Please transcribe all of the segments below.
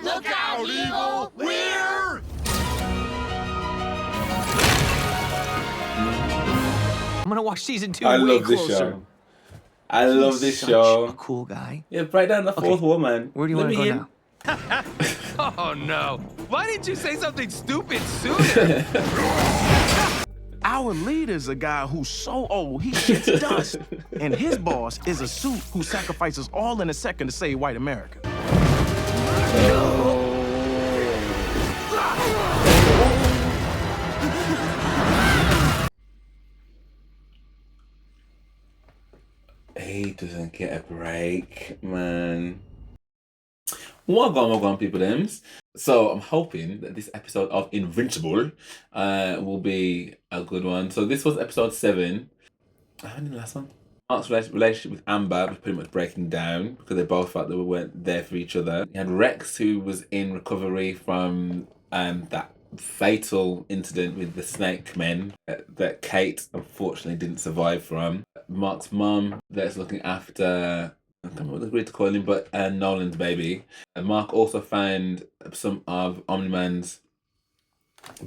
Look out, evil! We're... I'm gonna watch season 2 I way love this closer. show. I love this Such show. a cool guy. Yeah, break down the fourth wall, man. Where do you Let want to me go in. now? Oh no! Why didn't you say something stupid sooner? Our leader's a guy who's so old he shits dust. And his boss is a suit who sacrifices all in a second to save white America. He doesn't get a break, man. Welcome, people, thems. So I'm hoping that this episode of Invincible will be a good one. So this was episode 7. I haven't the last one. Mark's relationship with Amber was pretty much breaking down because they both felt that we weren't there for each other. You had Rex, who was in recovery from that fatal incident with the snake men that Kate unfortunately didn't survive from. Mark's mum that's looking after, I can't remember what they agreed to call him, but Nolan's baby. And Mark also found some of Omniman's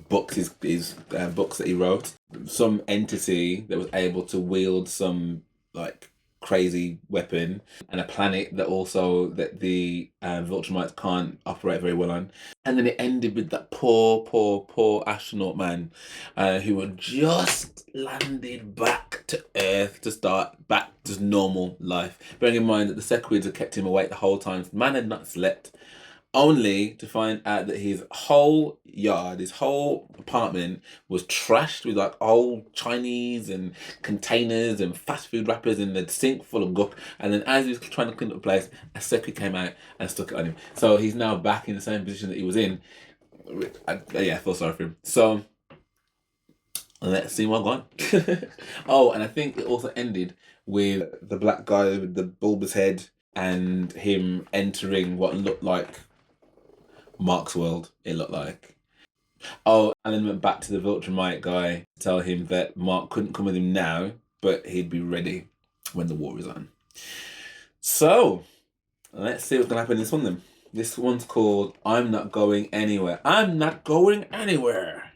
books, his books that he wrote. Some entity that was able to wield some like crazy weapon, and a planet that also that the Viltrumites can't operate very well on. And then it ended with that poor astronaut man who had just landed back to Earth to start back to normal life. Bearing in mind that the Sequids had kept him awake the whole time. The man had not slept, only to find out that his whole yard, his whole apartment was trashed with like old Chinese and containers and fast food wrappers and the sink full of guck. And then as he was trying to clean up the place, a Sequid came out and stuck it on him. So he's now back in the same position that he was in. I feel sorry for him. So let's see what gone. Oh, and I think it also ended with the black guy with the bulbous head and him entering what looked like Mark's world, it looked like. Oh, and then went back to the Viltrumite guy to tell him that Mark couldn't come with him now, but he'd be ready when the war is on. So, let's see what's going to happen in this one then. This one's called I'm Not Going Anywhere. I'm Not Going Anywhere.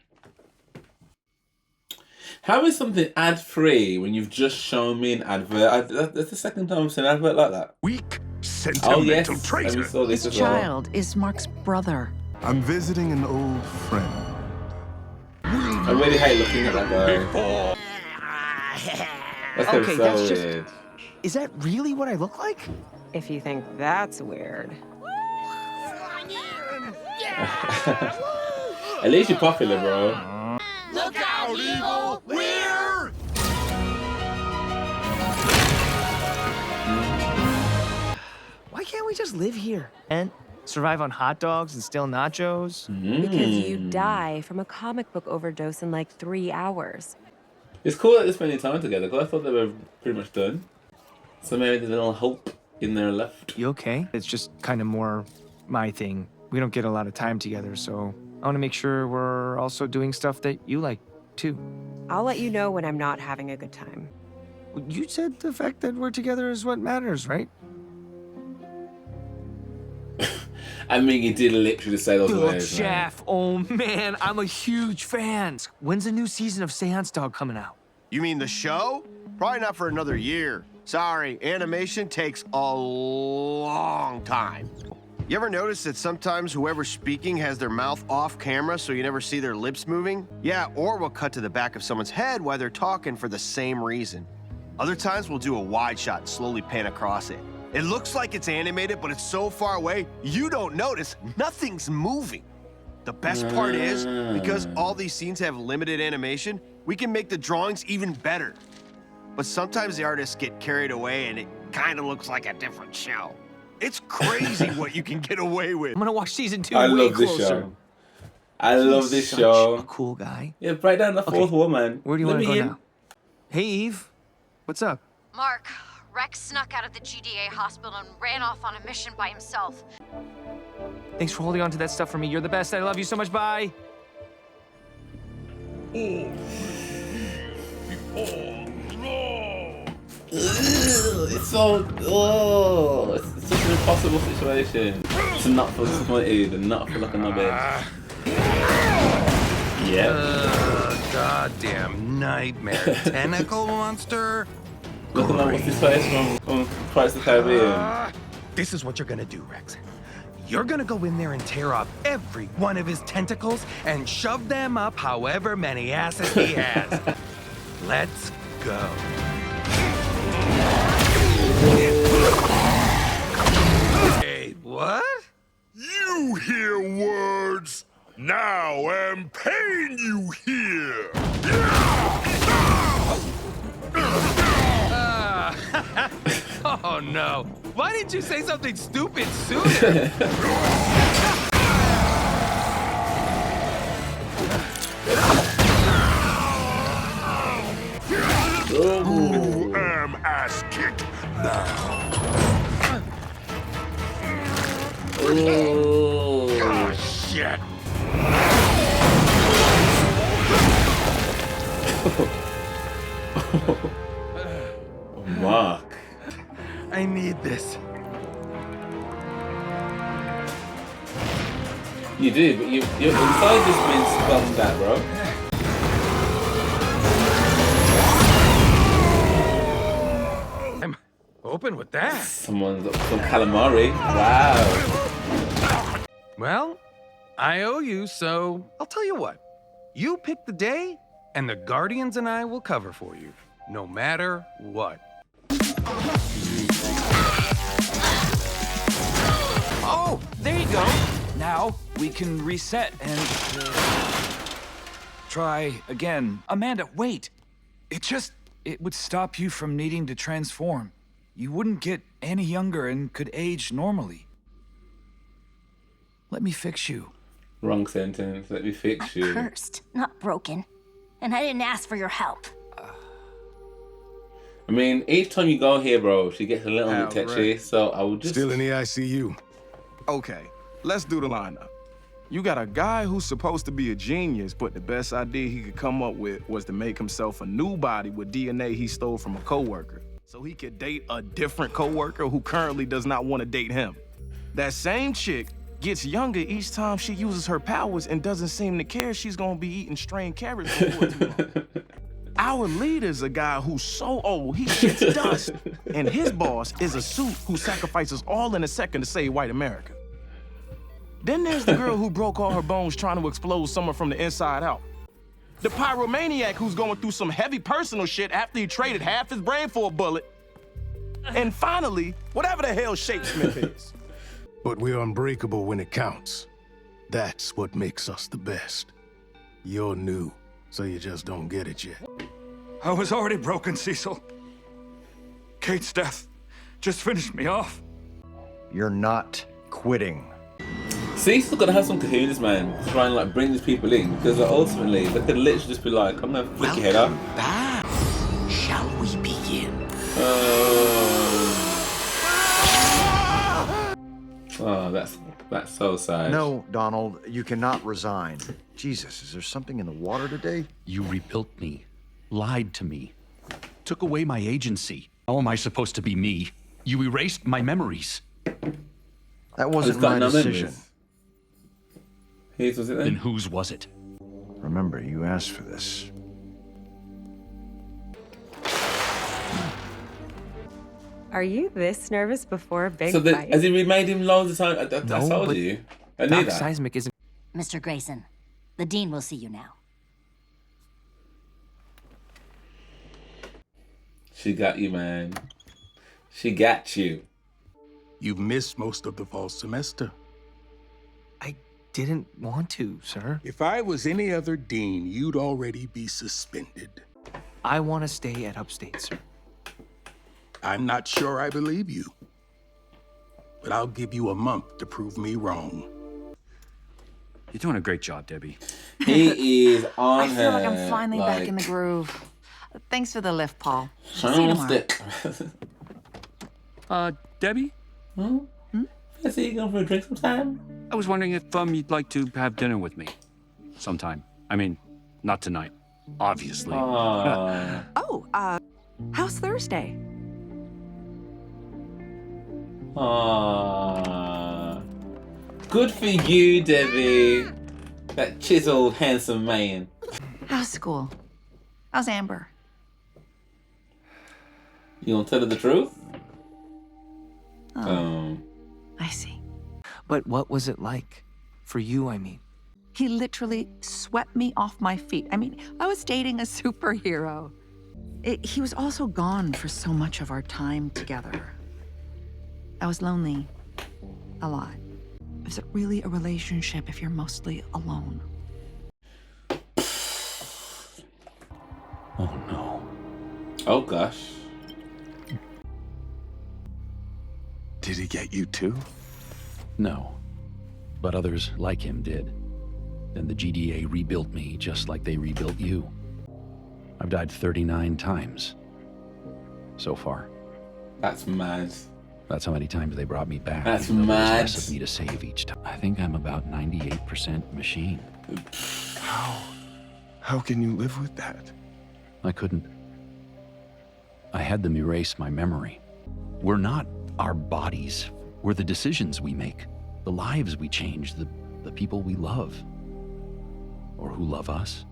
How is something ad-free when you've just shown me an advert? That's the second time I've seen an advert like that. Weak, sentimental traitor. And we saw this This as well. child is Mark's brother. I'm visiting an old friend. I really hate looking at that guy. That's Okay, so that's just- weird. Is that really what I look like? If you think that's weird. At least you're popular, bro. Look out, evil! We're... Why can't we just live here and survive on hot dogs and still nachos? Because you die from a comic book overdose in like 3 hours. It's cool that they're spending time together, because I thought they were pretty much done. So maybe there's a little hope in there left. You okay? It's just kind of more my thing. We don't get a lot of time together, so I want to make sure we're also doing stuff that you like, too. I'll let you know when I'm not having a good time. You said the fact that we're together is what matters, right? I mean, you did literally say those Look, words, man. Chef, oh man, I'm a huge fan. When's the new season of Seance Dog coming out? You mean the show? Probably not for another year. Sorry, animation takes a long time. You ever notice that sometimes whoever's speaking has their mouth off camera so you never see their lips moving? Yeah, or we'll cut to the back of someone's head while they're talking for the same reason. Other times we'll do a wide shot and slowly pan across it. It looks like it's animated, but it's so far away, you don't notice nothing's moving. The best part is, because all these scenes have limited animation, we can make the drawings even better. But sometimes the artists get carried away and it kind of looks like a different show. It's crazy what you can get away with. I'm gonna watch season 2 I way love this closer. show. I love this Such show. a cool guy. Yeah, break down the fourth wall, man. Where do you Let want to me go in. now? Hey, Eve. What's up? Mark, Rex snuck out of the GDA hospital and ran off on a mission by himself. Thanks for holding on to that stuff for me. You're the best. I love you so much. Bye. It's so. Oh, it's such an impossible situation. To not feel disappointed and not feel like a knobhead. Yeah. Goddamn nightmare tentacle monster. Look at what's this place from Pirates of the Caribbean. This is what you're gonna do, Rex. You're gonna go in there and tear off every one of his tentacles and shove them up however many asses he has. Let's go. Hey, what? You hear words. Now am pain you hear. Oh no. Why didn't you say something stupid sooner? Who am ass kicked now? Oh, shit. Mark. I need this. You do, but you're inside this man's spelled that, bro. I'm open with that. Someone's up some calamari. Wow. Well, I owe you, so I'll tell you what. You pick the day, and the Guardians and I will cover for you, no matter what. Oh, there you go. Now we can reset and try again. Amanda, wait. It would stop you from needing to transform. You wouldn't get any younger and could age normally. Let me fix you. Wrong sentence. Let me fix you. Cursed, not broken. And I didn't ask for your help. I mean, each time you go here, bro, she gets a little bit tetchy, so I would just... Still in the ICU. Okay, let's do the lineup. You got a guy who's supposed to be a genius, but the best idea he could come up with was to make himself a new body with DNA he stole from a coworker, so he could date a different coworker who currently does not want to date him. That same chick gets younger each time she uses her powers and doesn't seem to care she's gonna be eating strained carrots before too long. Our leader's a guy who's so old he shits dust, and his boss is a suit who sacrifices all in a second to save white America. Then there's the girl who broke all her bones trying to explode someone from the inside out. The pyromaniac who's going through some heavy personal shit after he traded half his brain for a bullet. And finally, whatever the hell Shapesmith is. But we're unbreakable when it counts. That's what makes us the best. You're new, so you just don't get it yet. I was already broken, Cecil. Kate's death just finished me off. You're not quitting. Cecil's gotta have some kahunas, man, to try and like bring these people in, because ultimately they could literally just be like, I'm gonna flick your head up. Shall we begin? Oh, that's so sad. No, Donald, you cannot resign. Jesus, is there something in the water today? You rebuilt me, lied to me, took away my agency. How am I supposed to be me? You erased my memories. That wasn't my decision. Whose was it then? Then whose was it? Remember, you asked for this. Are you this nervous before a big So fight? has he remade him loads of times? I told you. I knew that. Seismic isn't... Mr. Grayson, the Dean will see you now. She got you, man. She got you. You've missed most of the fall semester. I didn't want to, sir. If I was any other dean, you'd already be suspended. I want to stay at Upstate, sir. I'm not sure I believe you. But I'll give you a month to prove me wrong. You're doing a great job, Debbie. He is on I feel like I'm her, finally back in the groove. Thanks for the lift, Paul. See you tomorrow. Debbie? I see you going for a drink sometime. I was wondering if you'd like to have dinner with me sometime. I mean, not tonight, obviously. Oh, how's Thursday? Aww. Good for you, Debbie. That chiseled, handsome man. How's school? How's Amber? You gonna tell her the truth? I see. But what was it like? For you, I mean. He literally swept me off my feet. I mean, I was dating a superhero. He was also gone for so much of our time together. I was lonely. A lot. Is it really a relationship if you're mostly alone? Oh no. Oh gosh. Did he get you too? No. But others like him did. Then the GDA rebuilt me just like they rebuilt you. I've died 39 times. So far. That's mad. That's how many times they brought me back. That's even though there was mad. less of me to save each time. I think I'm about 98% machine. How can you live with that? I couldn't. I had them erase my memory. We're not our bodies. We're the decisions we make, the lives we change, the people we love. Or who love us.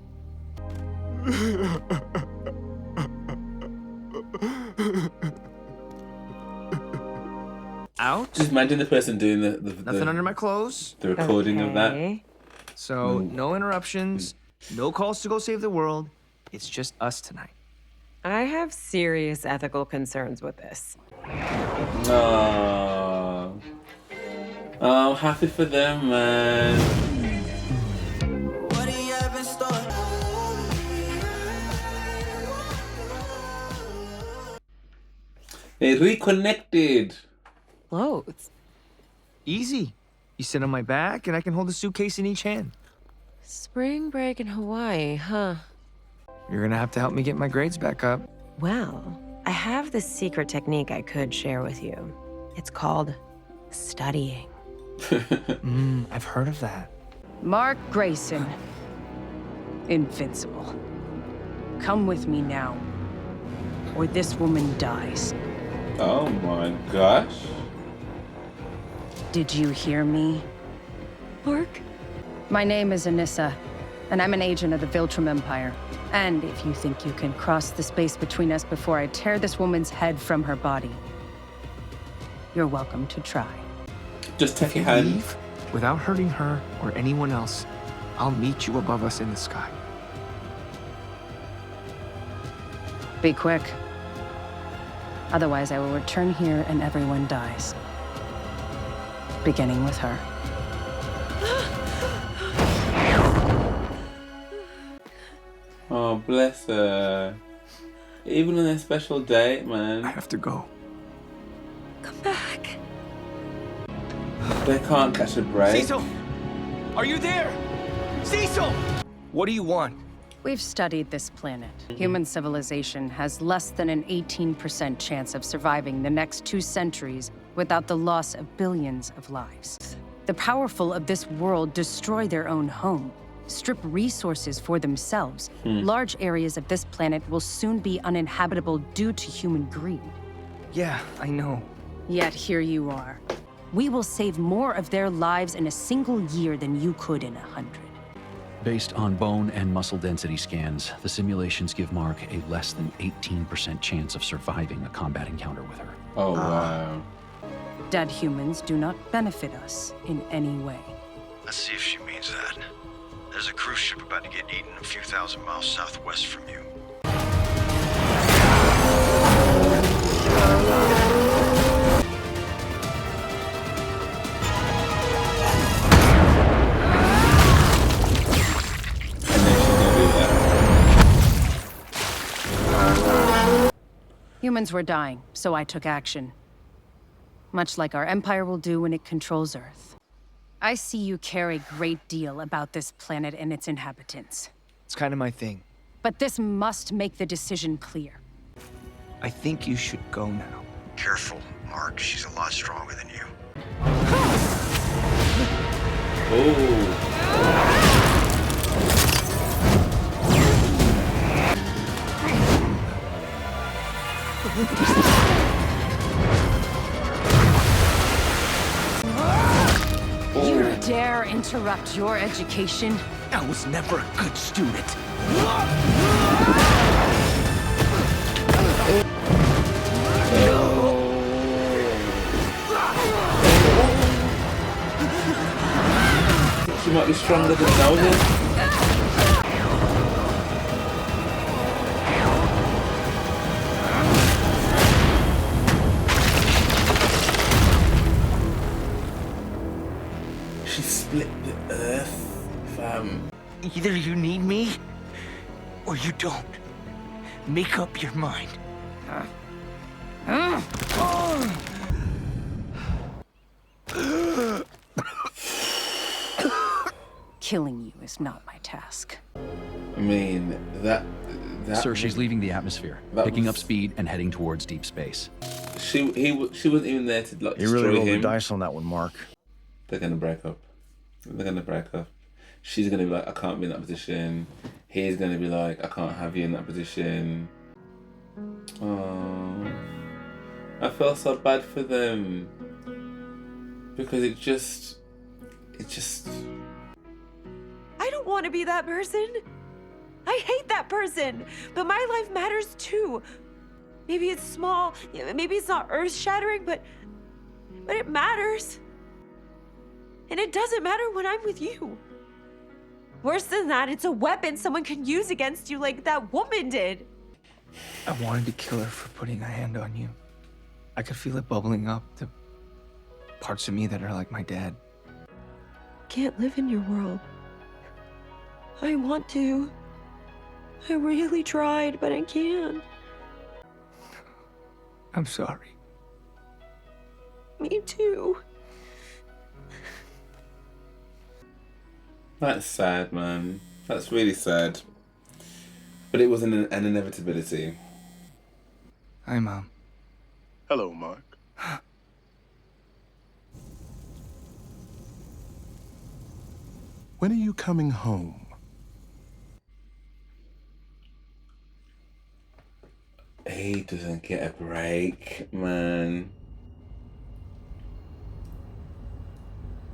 Out? Just imagine the person doing Nothing under my clothes. the recording of that. So, no interruptions, no calls to go save the world. It's just us tonight. I have serious ethical concerns with this. No. Oh, I'm happy for them, man. They reconnected. Clothes? Easy. You sit on my back, and I can hold a suitcase in each hand. Spring break in Hawaii, huh? You're gonna have to help me get my grades back up. Well, I have this secret technique I could share with you. It's called studying. I've heard of that. Mark Grayson. Invincible. Come with me now, or this woman dies. Oh my gosh. Did you hear me? Mark? My name is Anissa, and I'm an agent of the Viltrum Empire. And if you think you can cross the space between us before I tear this woman's head from her body, you're welcome to try. Just take your hand. Leave without hurting her or anyone else. I'll meet you above us in the sky. Be quick. Otherwise, I will return here and everyone dies. Beginning with her. Oh, bless her. Even on a special date, man. I have to go. Come back. They can't catch a break. Cecil! Are you there? Cecil! What do you want? We've studied this planet. Human civilization has less than an 18% chance of surviving the next 2 centuries without the loss of billions of lives. The powerful of this world destroy their own home, strip resources for themselves. Large areas of this planet will soon be uninhabitable due to human greed. Yeah, I know. Yet here you are. We will save more of their lives in a single year than you could in 100. Based on bone and muscle density scans, the simulations give Mark a less than 18% chance of surviving a combat encounter with her. Oh, wow. Dead humans do not benefit us in any way. Let's see if she means that. There's a cruise ship about to get eaten a few thousand miles southwest from you. Humans were dying, so I took action. Much like our Empire will do when it controls Earth. I see you care a great deal about this planet and its inhabitants. It's kind of my thing. But this must make the decision clear. I think you should go now. Careful, Mark. She's a lot stronger than you. interrupt your education? I was never a good student. She might be stronger than Zelda. She split the earth, fam. Either you need me, or you don't. Make up your mind. Killing you is not my task. I mean, that Sir, she's leaving the atmosphere, picking up speed and heading towards deep space. She wasn't even there to like You destroy really rolled him. the dice on that one, Mark. They're gonna break up. They're gonna break up. She's gonna be like, I can't be in that position. He's gonna be like, I can't have you in that position. Oh, I felt so bad for them because it just. I don't want to be that person. I hate that person, but my life matters too. Maybe it's small, maybe it's not earth-shattering, but it matters. And it doesn't matter when I'm with you. Worse than that, it's a weapon someone can use against you like that woman did. I wanted to kill her for putting a hand on you. I could feel it bubbling up, the parts of me that are like my dad. Can't live in your world. I want to. I really tried, but I can't. I'm sorry. Me too. That's sad, man. That's really sad. But it was an inevitability. Hi, Mom. Hello, Mark. When are you coming home? He doesn't get a break, man.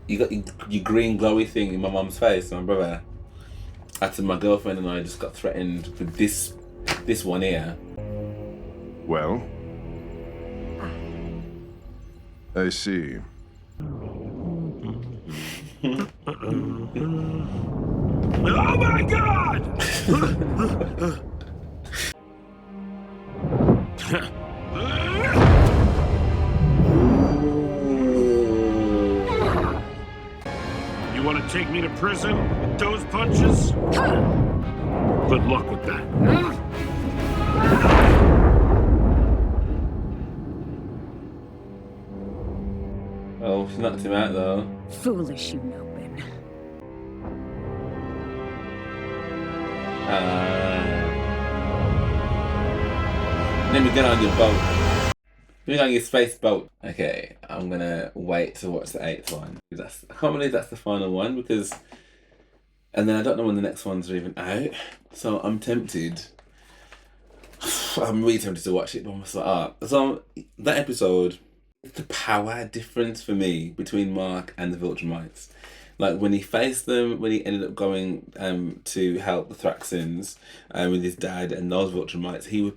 You got your green glowy thing in my mum's face, my brother. After my girlfriend and I just got threatened with this one here. Well, I see. Oh my God! You want to take me to prison with those punches? Good luck with that. Oh, she knocked him out though. Foolish, you know, Ben. Let me get on your boat. Let me get on your space boat. Okay, I'm gonna wait to watch the 8th one. I can't believe that's the final one because, and then I don't know when the next ones are even out. So I'm tempted. I'm really tempted to watch it, but I'm just like, So that episode, the power difference for me between Mark and the Viltrumites. Like when he faced them, when he ended up going to help the Thraxans with his dad and those Viltrumites, he was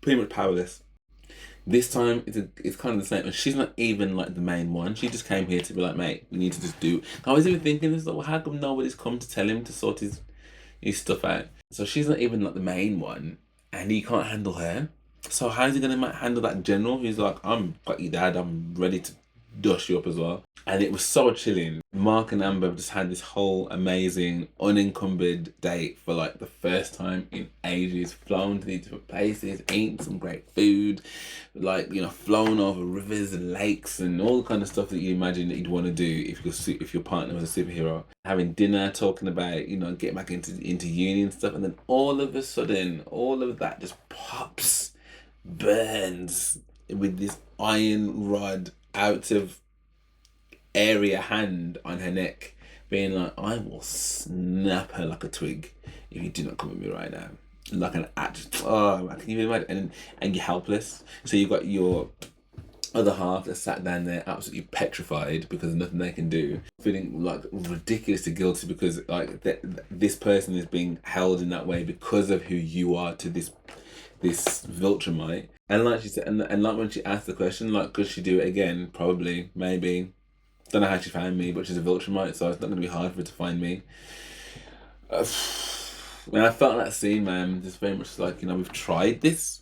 pretty much powerless. This time, it's kind of the same. And she's not even like the main one. She just came here to be like, mate, we need to just do. I was even thinking this, like, well, how come nobody's come to tell him to sort his stuff out? So she's not even like the main one, and he can't handle her. So how is he gonna handle that general who's like, I'm got your dad, I'm ready to dust you up as well. And it was so chilling. Mark and Amber just had this whole amazing unencumbered date for like the first time in ages. Flown to these different places, eaten some great food, like, you know, flown over rivers and lakes and all the kind of stuff that you imagine that you'd want to do if your partner was a superhero. Having dinner, talking about, you know, getting back into uni and stuff, and then all of a sudden, all of that just pops, burns with this iron rod out of area hand on her neck, being like, I will snap her like a twig if you do not come with me right now. Like an act. Oh, can you imagine? And you're helpless. So you've got your other half that sat down there absolutely petrified because there's nothing they can do, feeling like ridiculously guilty because like this person is being held in that way because of who you are to this Viltrumite. And like she said, and like when she asked the question, like, could she do it again? Probably, maybe. Don't know how she found me, but she's a Viltrumite, so it's not going to be hard for her to find me. When I felt that scene, man, just very much like, you know, we've tried this.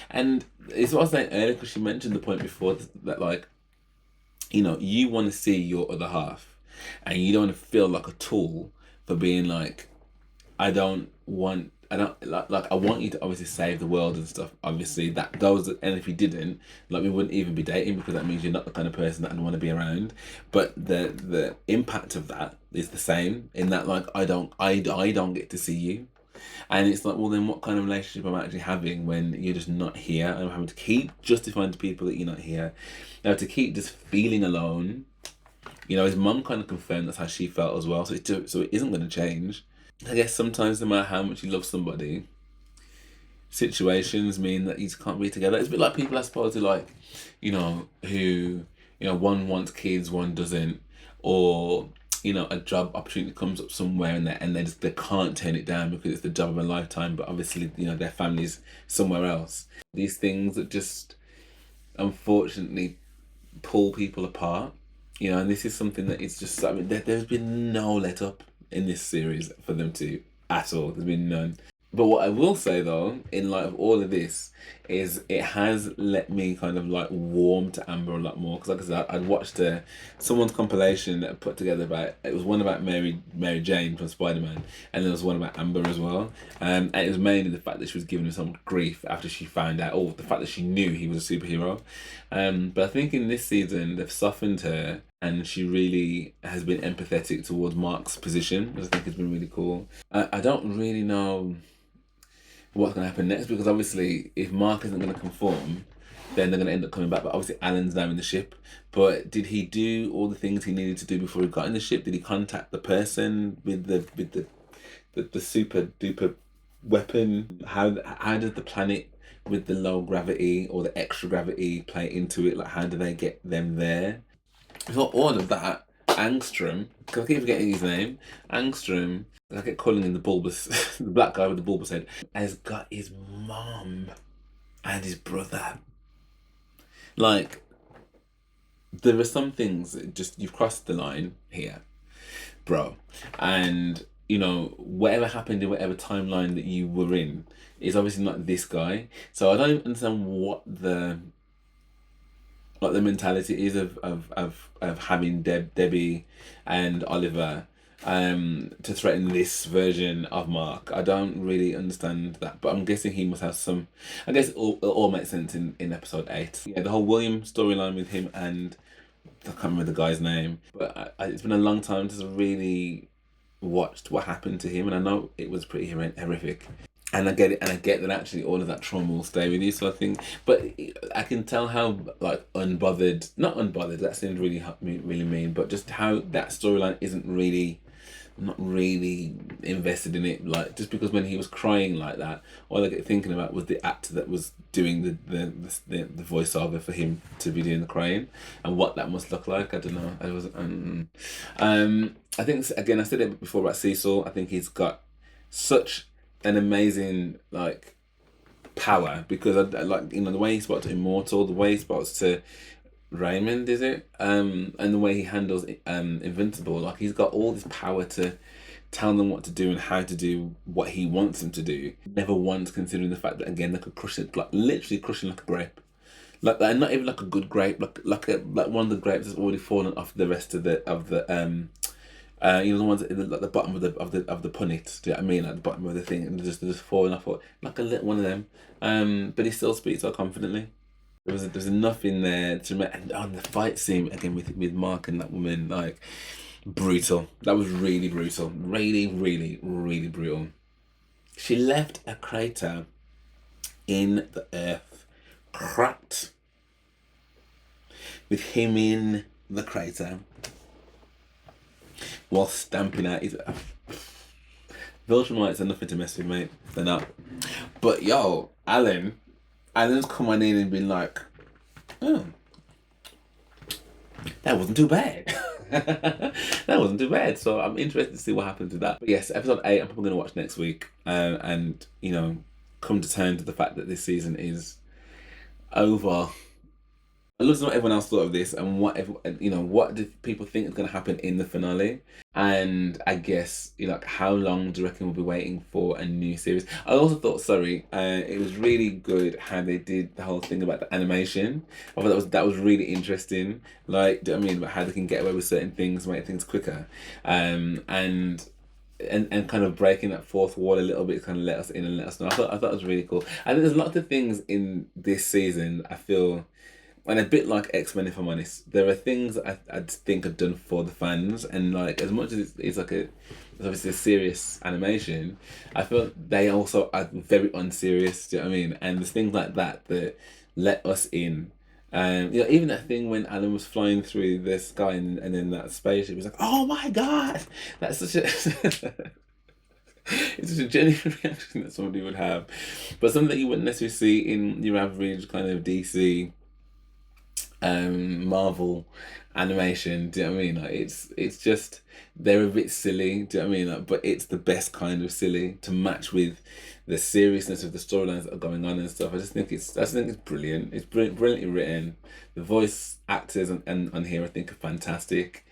And it's what I was saying earlier, because she mentioned the point before that, like, you know, you want to see your other half, and you don't want to feel like a tool for being like, I want you to obviously save the world and stuff. Obviously, and if you didn't, like, we wouldn't even be dating, because that means you're not the kind of person that I'd want to be around. But the impact of that is the same, in that, like, I don't get to see you. And it's like, well, then what kind of relationship am I actually having when you're just not here? And I'm having to keep justifying to people that you're not here. Now, to keep just feeling alone. You know, his mum kind of confirmed that's how she felt as well. So it isn't going to change. I guess sometimes no matter how much you love somebody, situations mean that you just can't be together. It's a bit like people, I suppose, who, like, you know, who, you know, one wants kids, one doesn't, or, you know, a job opportunity comes up somewhere and they can't turn it down because it's the job of a lifetime, but obviously, you know, their family's somewhere else. These things that just unfortunately pull people apart, you know, and this is something that is just, I mean, there's been no let up in this series for them to at all. There's been none. But what I will say though, in light of all of this, is it has let me kind of like warm to Amber a lot more. Because like I said, I'd watched someone's compilation that I put together it was one about Mary Jane from Spider-Man, and there was one about Amber as well. And it was mainly the fact that she was giving him some grief after she found out, or the fact that she knew he was a superhero. But I think in this season, they've softened her, and she really has been empathetic towards Mark's position, which I think has been really cool. I don't really know what's going to happen next, because obviously if Mark isn't going to conform, then they're going to end up coming back. But obviously Alan's now in the ship. But did he do all the things he needed to do before he got in the ship? Did he contact the person with the super duper weapon? How does the planet with the low gravity or the extra gravity play into it? Like, how do they get them there? For all of that, Angstrom, because I keep forgetting his name, Angstrom, I kept calling him the bulbous, the black guy with the bulbous head, has got his mom and his brother. Like, there are some things that just, you've crossed the line here, bro. And, you know, whatever happened in whatever timeline that you were in is obviously not this guy. So I don't understand what the mentality is of having Debbie and Oliver to threaten this version of Mark. I don't really understand that, but I'm guessing he must have some. I guess it all makes sense in episode 8. Yeah, the whole William storyline with him, and I can't remember the guy's name, but it's been a long time since I really watched what happened to him, and I know it was pretty horrific. And I get it, and I get that actually all of that trauma will stay with you. So I think, but I can tell how, like, not unbothered, that seems really mean, but just how that storyline isn't really, not really invested in it. Like, just because when he was crying like that, all I get thinking about was the actor that was doing the voiceover for him to be doing the crying, and what that must look like. I don't know. I wasn't. I think, again, I said it before about Cecil. I think he's got such an amazing, like, power, because I like, you know, the way he spoke to Immortal, the way he spoke to Raymond, is it? And the way he handles Invincible, like, he's got all this power to tell them what to do and how to do what he wants them to do. Never once considering the fact that, again, they could crush it, like, literally crushing like a grape. Like, not even like a good grape, like one of the grapes that's already fallen off the rest of the you know, the ones at the bottom of the punnet. Do you know what I mean? At the bottom of the thing, and they're just falling off, like a little one of them. But he still speaks so confidently. There's enough in there to make, and on the fight scene again with Mark and that woman, like, brutal. That was really brutal. Really, really, really brutal. She left a crater in the earth, cracked, with him in the crater, while stamping out his... Viltrumites are nothing to mess with, mate. They're not. But yo, Alan's come on in and been like, oh, that wasn't too bad. That wasn't too bad. So I'm interested to see what happens with that. But yes, episode 8 I'm probably going to watch next week, and you know, come to terms with the fact that this season is over. I'd love to know what everyone else thought of this, and what do people think is going to happen in the finale, and I guess like how long do you reckon we'll be waiting for a new series? I also thought, it was really good how they did the whole thing about the animation. I thought that was really interesting. Like, do you know what I mean, about how they can get away with certain things, make things quicker, and kind of breaking that fourth wall a little bit, kind of let us in and let us know. I thought it was really cool. I think there's lots of things in this season I feel. And a bit like X-Men, if I'm honest, there are things I think are done for the fans, and like as much as it's obviously a serious animation, I feel they also are very unserious. Do you know what I mean? And there's things like that that let us in. Even that thing when Alan was flying through the sky and then that spaceship was like, oh my god, that's such a it's just a genuine reaction that somebody would have, but something that you wouldn't necessarily see in your average kind of DC. Marvel animation, do you know what I mean? Like it's just they're a bit silly, do you know what I mean? Like, but it's the best kind of silly to match with the seriousness of the storylines that are going on and stuff. I just think it's brilliant. It's brilliantly written. The voice actors on here I think are fantastic.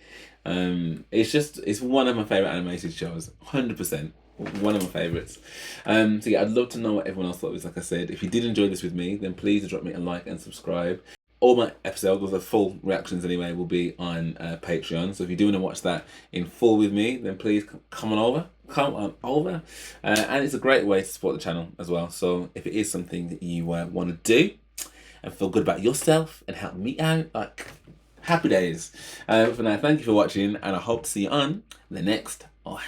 It's one of my favorite animated shows, 100%. One of my favourites. So yeah, I'd love to know what everyone else thought of this. Like I said, if you did enjoy this with me, then please drop me a like and subscribe. All my episodes, with the full reactions anyway, will be on Patreon. So if you do want to watch that in full with me, then please come on over. And it's a great way to support the channel as well. So if it is something that you want to do and feel good about yourself and help me out, like, happy days. For now, thank you for watching, and I hope to see you on the next one.